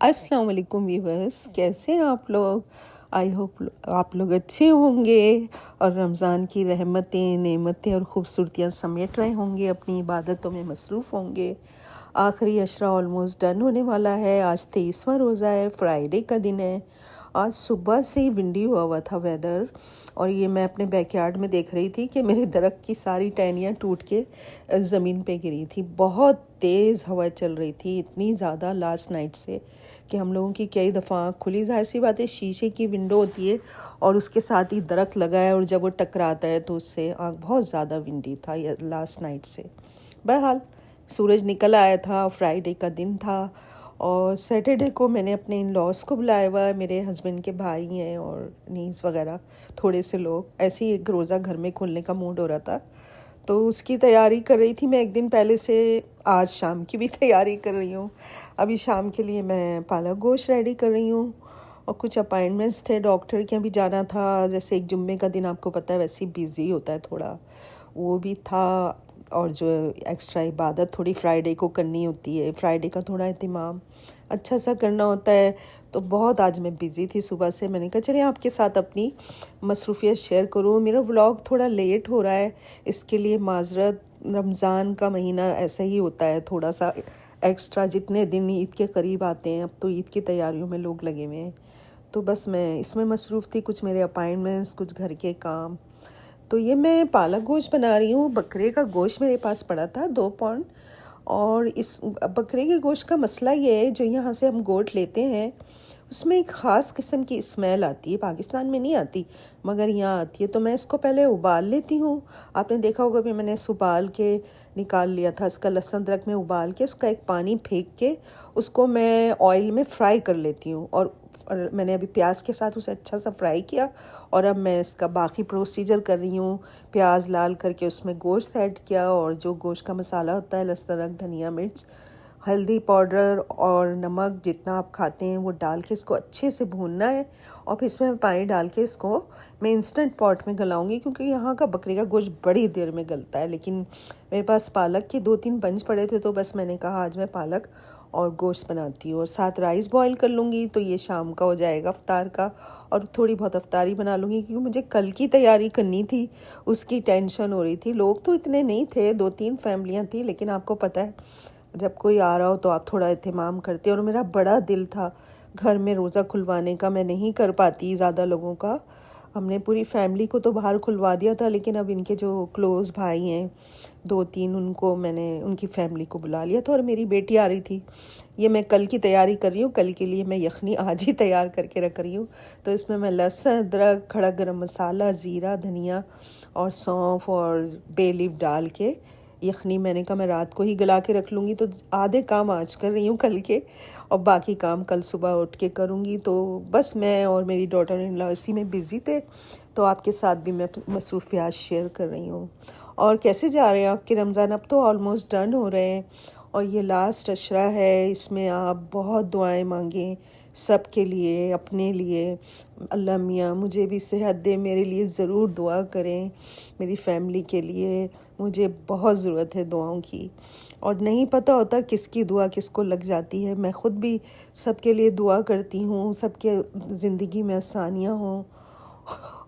अस्सलाम वालेकुम व्यूवर्स, कैसे हैं आप लोग। आई होप आप लोग अच्छे होंगे और रमज़ान की रहमतें, नेमतें और ख़ूबसूरतियाँ समेट रहे होंगे, अपनी इबादतों में मसरूफ़ होंगे। आखिरी अशरा ऑलमोस्ट डन होने वाला है। आज 23वां रोज़ा है, फ्राइडे का दिन है। आज सुबह से ही विंडी हुआ था वेदर, और ये मैं अपने बैकयार्ड में देख रही थी कि मेरे दरख्त की सारी टहनियाँ टूट के ज़मीन पे गिरी थी। बहुत तेज़ हवा चल रही थी, इतनी ज़्यादा लास्ट नाइट से कि हम लोगों की कई दफ़ा आँख खुली। ज़ाहिर सी बात है, शीशे की विंडो होती है और उसके साथ ही दरख्त लगा है, और जब वो टकराता है तो उससे आँख बहुत ज़्यादा विंडी था ये लास्ट नाइट से। बहरहाल सूरज निकल आया था, फ्राइडे का दिन था, और सैटरडे को मैंने अपने इन लॉस को बुलाया हुआ है। मेरे हस्बैंड के भाई हैं और नीस वगैरह थोड़े से लोग। ऐसे ही एक रोज़ा घर में खोलने का मूड हो रहा था, तो उसकी तैयारी कर रही थी मैं एक दिन पहले से। आज शाम की भी तैयारी कर रही हूँ। अभी शाम के लिए मैं पालक गोश्त रेडी कर रही हूँ, और कुछ अपॉइंटमेंट्स थे, डॉक्टर के यहाँ भी जाना था। जैसे एक जुम्मे का दिन आपको पता है वैसे ही बिज़ी होता है थोड़ा, वो भी था। और जो एक्स्ट्रा इबादत थोड़ी फ्राइडे को करनी होती है, फ्राइडे का थोड़ा एहतमाम अच्छा सा करना होता है, तो बहुत आज मैं बिज़ी थी सुबह से। मैंने कहा चलिए आपके साथ अपनी मसरूफ़ियत शेयर करूँ। मेरा व्लॉग थोड़ा लेट हो रहा है, इसके लिए माज़रत। रमज़ान का महीना ऐसा ही होता है, थोड़ा सा एक्स्ट्रा जितने दिन ईद के करीब आते हैं, अब तो ईद की तैयारियों में लोग लगे हुए हैं, तो बस मैं इसमें मसरूफ़ थी। कुछ मेरे अपॉइंटमेंट्स, कुछ घर के काम। तो ये मैं पालक गोश्त बना रही हूँ। बकरे का गोश्त मेरे पास पड़ा था 2 पाउंड, और इस बकरे के गोश्त का मसला ये है, जो यहाँ से हम गोश्त लेते हैं उसमें एक ख़ास किस्म की स्मेल आती है। पाकिस्तान में नहीं आती मगर यहाँ आती है। तो मैं इसको पहले उबाल लेती हूँ। आपने देखा होगा भी मैंने इस उबाल के निकाल लिया था। इसका लहसुन अदरक में उबाल के उसका एक पानी फेंक के उसको मैं ऑयल में फ्राई कर लेती हूँ, और मैंने अभी प्याज के साथ उसे अच्छा सा फ्राई किया। और अब मैं इसका बाकी प्रोसीजर कर रही हूँ। प्याज लाल करके उसमें गोश्त ऐड किया, और जो गोश्त का मसाला होता है, लहसुन अदरक, धनिया मिर्च, हल्दी पाउडर और नमक जितना आप खाते हैं वो डाल के इसको अच्छे से भूनना है। और फिर इसमें पानी डाल के इसको मैं इंस्टेंट पॉट में गलाऊंगी, क्योंकि यहाँ का बकरे का गोश्त बड़ी देर में गलता है। लेकिन मेरे पास पालक के 2-3 बंच पड़े थे, तो बस मैंने कहा आज मैं पालक और गोश्त बनाती हूँ, और साथ राइस बॉईल कर लूँगी, तो ये शाम का हो जाएगा अफ्तार का। और थोड़ी बहुत अफ्तारी बना लूँगी, क्योंकि मुझे कल की तैयारी करनी थी, उसकी टेंशन हो रही थी। लोग तो इतने नहीं थे, 2-3 फैमिलियाँ थी, लेकिन आपको पता है जब कोई आ रहा हो तो आप थोड़ा एहतमाम करते। और मेरा बड़ा दिल था घर में रोज़ा खुलवाने का, मैं नहीं कर पाती ज़्यादा लोगों का। हमने पूरी फैमिली को तो बाहर खुलवा दिया था, लेकिन अब इनके जो क्लोज़ भाई हैं 2-3, उनको मैंने उनकी फैमिली को बुला लिया था, और मेरी बेटी आ रही थी। ये मैं कल की तैयारी कर रही हूँ। कल के लिए मैं यखनी आज ही तैयार करके रख रही हूँ। तो इसमें मैं लहसुन अदरक, खड़ा गरम मसाला, ज़ीरा, धनिया और सौंफ और बे लीफ डाल के यखनी, मैंने कहा मैं रात को ही गला के रख लूँगी, तो आधे काम आज कर रही हूँ कल के, और बाकी काम कल सुबह उठ के करूँगी। तो बस मैं और मेरी डॉटर इन लॉ इसी में बिज़ी थे, तो आपके साथ भी मैं मसरूफियात शेयर कर रही हूँ। और कैसे जा रहे हैं आपके रमज़ान? अब तो ऑलमोस्ट डन हो रहे हैं, और ये लास्ट अशरा है, इसमें आप बहुत दुआएं मांगें, सब के लिए, अपने लिए। अल्लाह मियाँ मुझे भी सेहत दे, मेरे लिए ज़रूर दुआ करें, मेरी फैमिली के लिए। मुझे बहुत ज़रूरत है दुआओं की, और नहीं पता होता किसकी दुआ किसको लग जाती है। मैं ख़ुद भी सबके लिए दुआ करती हूँ, सबके ज़िंदगी में आसानियाँ हों।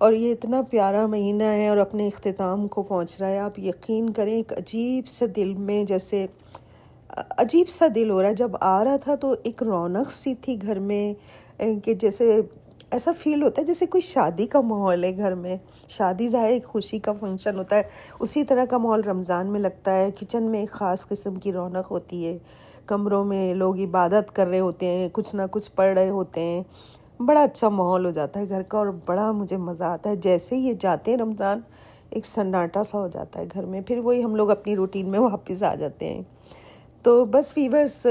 और ये इतना प्यारा महीना है और अपने इख्तिताम को पहुँच रहा है। आप यकीन करें, एक अजीब सा दिल में जैसे अजीब सा दिल हो रहा है। जब आ रहा था तो एक रौनक सी थी घर में, कि जैसे ऐसा फील होता है जैसे कोई शादी का माहौल है घर में। शादी ज़ाहिर एक खुशी का फंक्शन होता है, उसी तरह का माहौल रमज़ान में लगता है। किचन में एक ख़ास किस्म की रौनक होती है, कमरों में लोग इबादत कर रहे होते हैं, कुछ ना कुछ पढ़ रहे होते हैं। बड़ा अच्छा माहौल हो जाता है घर का, और बड़ा मुझे मज़ा आता है। जैसे ही ये जाते हैं रमज़ान, एक सन्नाटा सा हो जाता है घर में, फिर वही हम लोग अपनी रूटीन में वापस आ जाते हैं। तो बस वीवर्स,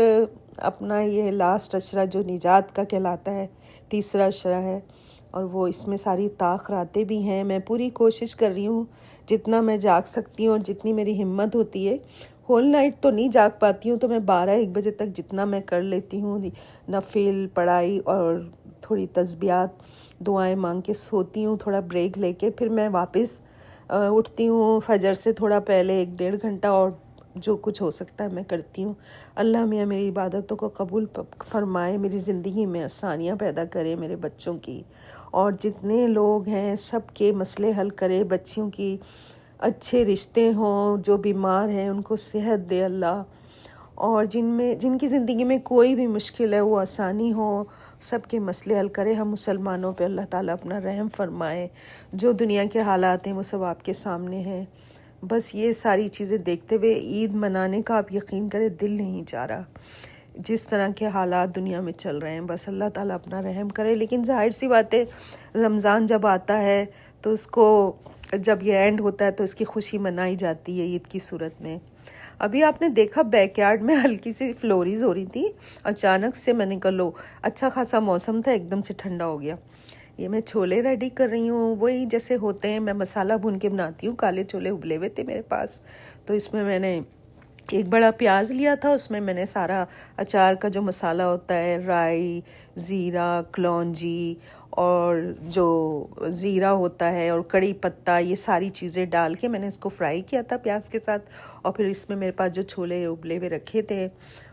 अपना ये लास्ट अशरा जो निजात का कहलाता है, तीसरा अशरा है, और वो इसमें सारी ताक़ रातें भी हैं। मैं पूरी कोशिश कर रही हूँ जितना मैं जाग सकती हूँ और जितनी मेरी हिम्मत होती है। होल नाइट तो नहीं जाग पाती हूँ, तो मैं 12-1 बजे तक जितना मैं कर लेती हूँ, नफिल पढ़ाई और थोड़ी तस्बीहात दुआएं मांग के सोती हूँ। थोड़ा ब्रेक लेके फिर मैं वापस उठती हूँ फजर से थोड़ा पहले 1-1.5 घंटा, और जो कुछ हो सकता है मैं करती हूँ। अल्लाह मियाँ मेरी इबादतों को कबूल फरमाए, मेरी ज़िंदगी में आसानियाँ पैदा करे मेरे बच्चों की, और जितने लोग हैं सब के मसले हल करे, बच्चियों की अच्छे रिश्ते हों, जो बीमार हैं उनको सेहत दे अल्लाह, और जिनकी ज़िंदगी में कोई भी मुश्किल है वो आसानी हो, सबके मसले हल करे। हम मुसलमानों पे अल्लाह ताला अपना रहम फरमाए। जो दुनिया के हालात हैं वो सब आपके सामने हैं। बस ये सारी चीज़ें देखते हुए ईद मनाने का आप यकीन करें दिल नहीं चाह रहा, जिस तरह के हालात दुनिया में चल रहे हैं। बस अल्लाह ताला अपना रहम करे। लेकिन जाहिर सी बात है, रमज़ान जब आता है तो उसको, जब ये एंड होता है तो इसकी खुशी मनाई जाती है ईद की सूरत में। अभी आपने देखा बैकयार्ड में हल्की सी फ्लोरीज हो रही थी, अचानक से मैंने कहा लो, अच्छा खासा मौसम था, एकदम से ठंडा हो गया। ये मैं छोले रेडी कर रही हूँ, वही जैसे होते हैं, मैं मसाला भून के बनाती हूँ। काले छोले उबले हुए थे मेरे पास, तो इसमें मैंने एक बड़ा प्याज लिया था, उसमें मैंने सारा अचार का जो मसाला होता है, राई, ज़ीरा, कलौंजी और जो ज़ीरा होता है और कड़ी पत्ता, ये सारी चीज़ें डाल के मैंने इसको फ्राई किया था प्याज के साथ। और फिर इसमें मेरे पास जो छोले उबले हुए रखे थे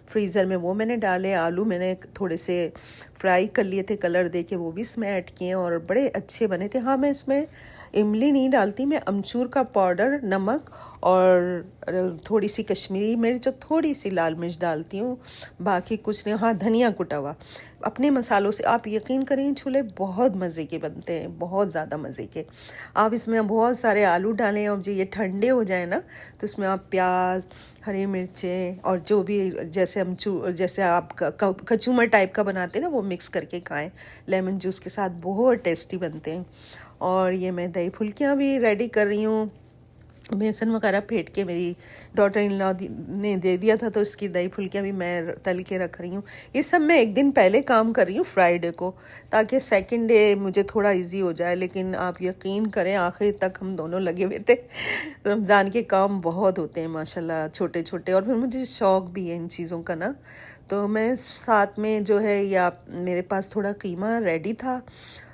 फ्रीज़र में, वो मैंने डाले। आलू मैंने थोड़े से फ्राई कर लिए थे कलर दे के, वो भी इसमें ऐड किए और बड़े अच्छे बने थे। हाँ, मैं इसमें इमली नहीं डालती, मैं अमचूर का पाउडर, नमक और थोड़ी सी कश्मीरी मिर्च और थोड़ी सी लाल मिर्च डालती हूँ, बाकी कुछ नहीं। हाँ, धनिया कुटा हुआ अपने मसालों से। आप यकीन करें, छोले बहुत मज़े के बनते हैं, बहुत ज़्यादा मज़े के। आप इसमें बहुत सारे आलू डालें, और जो ये ठंडे हो जाए ना, तो इसमें आप प्याज, हरी मिर्चें और जो भी जैसे अमचूर, जैसे आप कचूमर टाइप का बनाते हैं ना, वो मिक्स करके खाएं लेमन जूस के साथ, बहुत टेस्टी बनते हैं। और ये मैं दही फुल्कियाँ भी रेडी कर रही हूँ। बेसन वगैरह फेंट के मेरी डॉटर इन लॉ ने दे दिया था, तो इसकी दही फुल्कियाँ भी मैं तल के रख रही हूँ। ये सब मैं एक दिन पहले काम कर रही हूँ, फ्राइडे को, ताकि सेकंड डे मुझे थोड़ा इजी हो जाए। लेकिन आप यकीन करें, आखिर तक हम दोनों लगे हुए थे। रमज़ान के काम बहुत होते हैं माशाल्लाह, छोटे छोटे, और फिर मुझे शौक़ भी है इन चीज़ों का ना। तो मैं साथ में जो है, या मेरे पास थोड़ा कीमा रेडी था,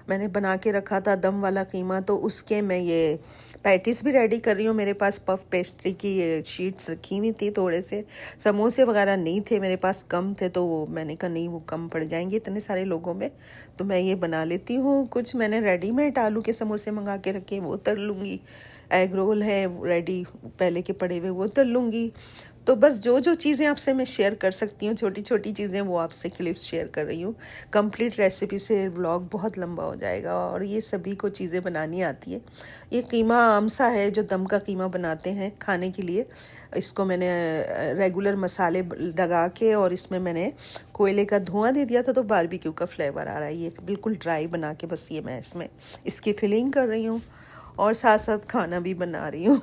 मैंने बना के रखा था दम वाला कीमा, तो उसके मैं ये पैटीज़ भी रेडी कर रही हूँ। मेरे पास पफ पेस्ट्री की ये शीट्स रखी हुई थी, थोड़े से समोसे वगैरह नहीं थे मेरे पास, कम थे, तो वो मैंने कहा नहीं, वो कम पड़ जाएंगे इतने सारे लोगों में, तो मैं ये बना लेती हूँ। कुछ मैंने रेडीमेड आलू के समोसे मंगा के रखे, वो तल लूँगी। एग रोल है रेडी पहले के पड़े हुए, वो तल लूँगी। तो बस जो चीज़ें आपसे मैं शेयर कर सकती हूँ, छोटी छोटी चीज़ें, वो आपसे क्लिप्स शेयर कर रही हूँ। कंप्लीट रेसिपी से व्लॉग बहुत लंबा हो जाएगा, और ये सभी को चीज़ें बनानी आती है। ये कीमा आमसा है, जो दम का कीमा बनाते हैं खाने के लिए। इसको मैंने रेगुलर मसाले लगा के, और इसमें मैंने कोयले का धुआं दे दिया था, तो बारबेक्यू का फ्लेवर आ रहा है। ये बिल्कुल ड्राई बना के बस ये मैं इसमें इसकी फिलिंग कर रही हूँ, और साथ साथ खाना भी बना रही हूँ।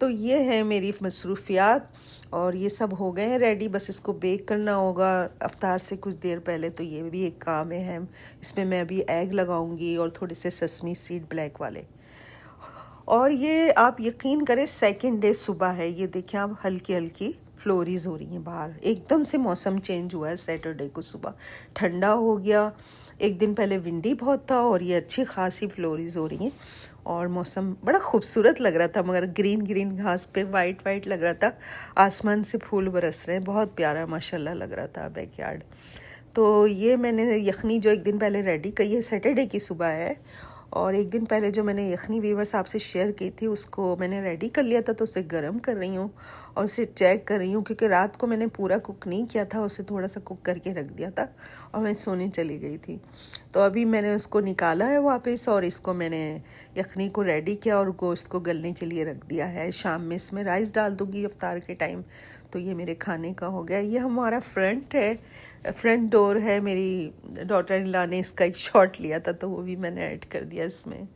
तो ये है मेरी मसरूफियात, और ये सब हो गए हैं रेडी, बस इसको बेक करना होगा अफ्तार से कुछ देर पहले। तो ये भी एक काम है। इसमें मैं अभी एग लगाऊंगी और थोड़े से ससमी सीड ब्लैक वाले। और ये आप यकीन करें, सेकंड डे सुबह है, ये देखें आप, हल्की हल्की फ्लोरीज हो रही हैं बाहर। एकदम से मौसम चेंज हुआ है सैटरडे को, सुबह ठंडा हो गया, एक दिन पहले विंडी बहुत था और ये अच्छी खासी फ्लोरीज हो रही हैं और मौसम बड़ा खूबसूरत लग रहा था, मगर ग्रीन ग्रीन घास पे वाइट वाइट लग रहा था, आसमान से फूल बरस रहे हैं, बहुत प्यारा माशाल्लाह लग रहा था बैकयार्ड। तो ये मैंने यखनी जो एक दिन पहले रेडी की है, सैटरडे की सुबह है, और एक दिन पहले जो मैंने यखनी वीवर्स आपसे शेयर की थी उसको मैंने रेडी कर लिया था, तो उसे गर्म कर रही हूँ और उसे चेक कर रही हूँ, क्योंकि रात को मैंने पूरा कुक नहीं किया था, उसे थोड़ा सा कुक करके रख दिया था और मैं सोने चली गई थी। तो अभी मैंने उसको निकाला है वापस और इसको मैंने यखनी को रेडी किया और गोश्त को गलने के लिए रख दिया है। शाम में इसमें राइस डाल दूँगी इफ्तार के टाइम। तो ये मेरे खाने का हो गया। ये हमारा फ्रंट है, फ्रंट डोर है। मेरी डॉटर इन लॉ ने इसका एक शॉट लिया था तो वो भी मैंने ऐड कर दिया इसमें।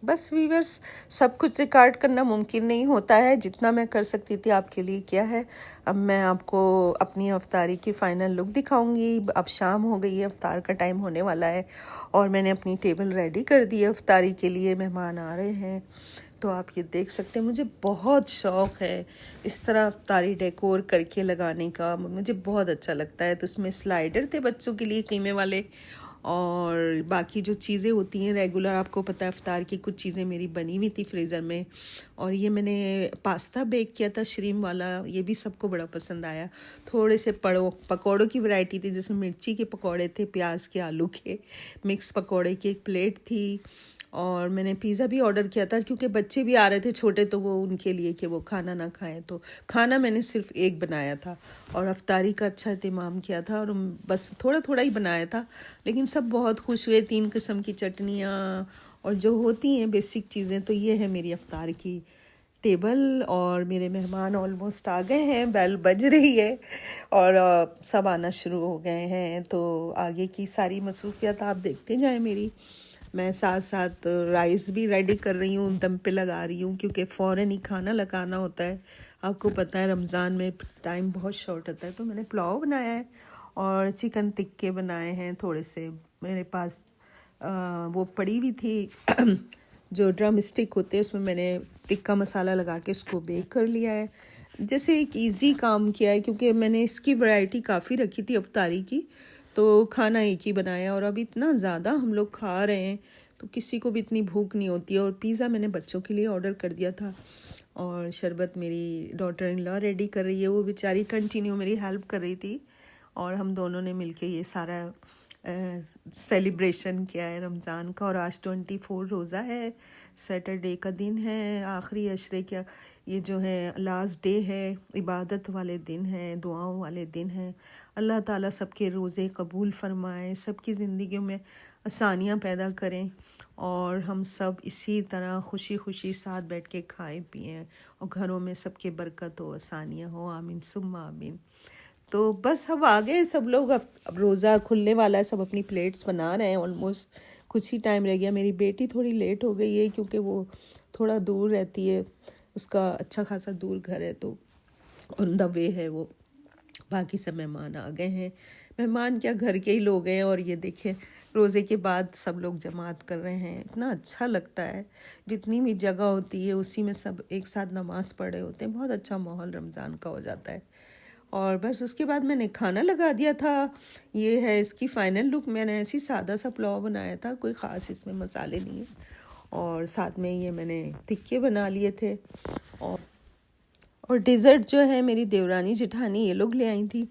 बस वीवर्स, सब कुछ रिकॉर्ड करना मुमकिन नहीं होता है, जितना मैं कर सकती थी आपके लिए किया है। अब मैं आपको अपनी अफ्तारी की फ़ाइनल लुक दिखाऊंगी। अब शाम हो गई है, अफ्तार का टाइम होने वाला है और मैंने अपनी टेबल रेडी कर दी है अफ्तारी के लिए। मेहमान आ रहे हैं तो आप ये देख सकते हैं। मुझे बहुत शौक़ है इस तरह अफ्तारी डेकोर करके लगाने का, मुझे बहुत अच्छा लगता है। तो उसमें स्लाइडर थे बच्चों के लिए कीमे वाले, और बाकी जो चीज़ें होती हैं रेगुलर, आपको पता है अफ्तार की कुछ चीज़ें मेरी बनी हुई थी फ्रीज़र में। और ये मैंने पास्ता बेक किया था श्रीम वाला, ये भी सबको बड़ा पसंद आया। थोड़े से पकौड़ों की वैरायटी थी, जिसमें मिर्ची के पकौड़े थे, प्याज के, आलू के, मिक्स पकौड़े की एक प्लेट थी। और मैंने पिज़्ज़ा भी ऑर्डर किया था क्योंकि बच्चे भी आ रहे थे छोटे, तो वो उनके लिए कि वो खाना ना खाएं। तो खाना मैंने सिर्फ एक बनाया था और अफ्तारी का अच्छा एहतमाम किया था और बस थोड़ा थोड़ा ही बनाया था, लेकिन सब बहुत खुश हुए। 3 किस्म की चटनियाँ और जो होती हैं बेसिक चीज़ें। तो ये है मेरी अफ्तार की टेबल और मेरे मेहमान ऑलमोस्ट आ गए हैं, बेल बज रही है और सब आना शुरू हो गए हैं। तो आगे की सारी मसरूफियत आप देखते जाएँ मेरी। मैं साथ साथ राइस भी रेडी कर रही हूँ, दम पे लगा रही हूँ, क्योंकि फ़ौरन ही खाना लगाना होता है। आपको पता है रमज़ान में टाइम बहुत शॉर्ट होता है। तो मैंने पुलाव बनाया है और चिकन टिक्के बनाए हैं थोड़े से। मेरे पास वो पड़ी हुई थी जो ड्रम स्टिक होते हैं, उसमें मैंने टिक्का मसाला लगा के उसको बेक कर लिया है। जैसे एक इजी काम किया है, क्योंकि मैंने इसकी वैरायटी काफ़ी रखी थी अफ्तारी की, तो खाना एक ही बनाया। और अब इतना ज़्यादा हम लोग खा रहे हैं तो किसी को भी इतनी भूख नहीं होती है। और पिज़्ज़ा मैंने बच्चों के लिए ऑर्डर कर दिया था और शरबत मेरी डॉटर इन लॉ रेडी कर रही है। वो बेचारी कंटिन्यू मेरी हेल्प कर रही थी और हम दोनों ने मिलके ये सारा सेलिब्रेशन किया है रमज़ान का। और आज 24 रोज़ा है, सैटरडे का दिन है, आखिरी अशरे का ये जो है लास्ट डे है, इबादत वाले दिन है, दुआओं वाले दिन है। अल्लाह ताला सबके रोज़े कबूल फरमाए, सबकी ज़िंदगियों में आसानियाँ पैदा करें और हम सब इसी तरह खुशी खुशी साथ बैठ के खाएं पिएं और घरों में सबके बरकत हो, आसानियाँ हो। आमीन सुम्मा आमीन। तो बस अब आ गए सब लोग, अब रोज़ा खुलने वाला है, सब अपनी प्लेट्स बना रहे हैं। ऑलमोस्ट कुछ ही टाइम रह गया। मेरी बेटी थोड़ी लेट हो गई है क्योंकि वो थोड़ा दूर रहती है, उसका अच्छा खासा दूर घर है, तो ऑन द वे है वो। बाकी सब मेहमान आ गए हैं। मेहमान क्या, घर के ही लोग हैं। और ये देखें रोज़े के बाद सब लोग जमात कर रहे हैं, इतना अच्छा लगता है। जितनी भी जगह होती है उसी में सब एक साथ नमाज़ पढ़ रहे होते हैं, बहुत अच्छा माहौल रमज़ान का हो जाता है। और बस उसके बाद मैंने खाना लगा दिया था। ये है इसकी फ़ाइनल लुक। मैंने ऐसी सादा सा पुलाव बनाया था, कोई ख़ास इसमें मसाले नहीं है। और साथ में ये मैंने टिक्के बना लिए थे और डिज़र्ट जो है मेरी देवरानी जिठानी ये लोग ले आई थी।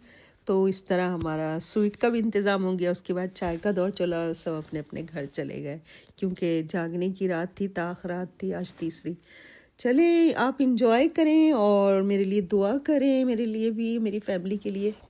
तो इस तरह हमारा स्वीट का भी इंतज़ाम हो गया। उसके बाद चाय का दौर चला और सब अपने अपने घर चले गए, क्योंकि जागने की रात थी, ताख़ रात थी, आज तीसरी। चले आप इंजॉय करें और मेरे लिए दुआ करें, मेरे लिए भी, मेरी फैमिली के लिए।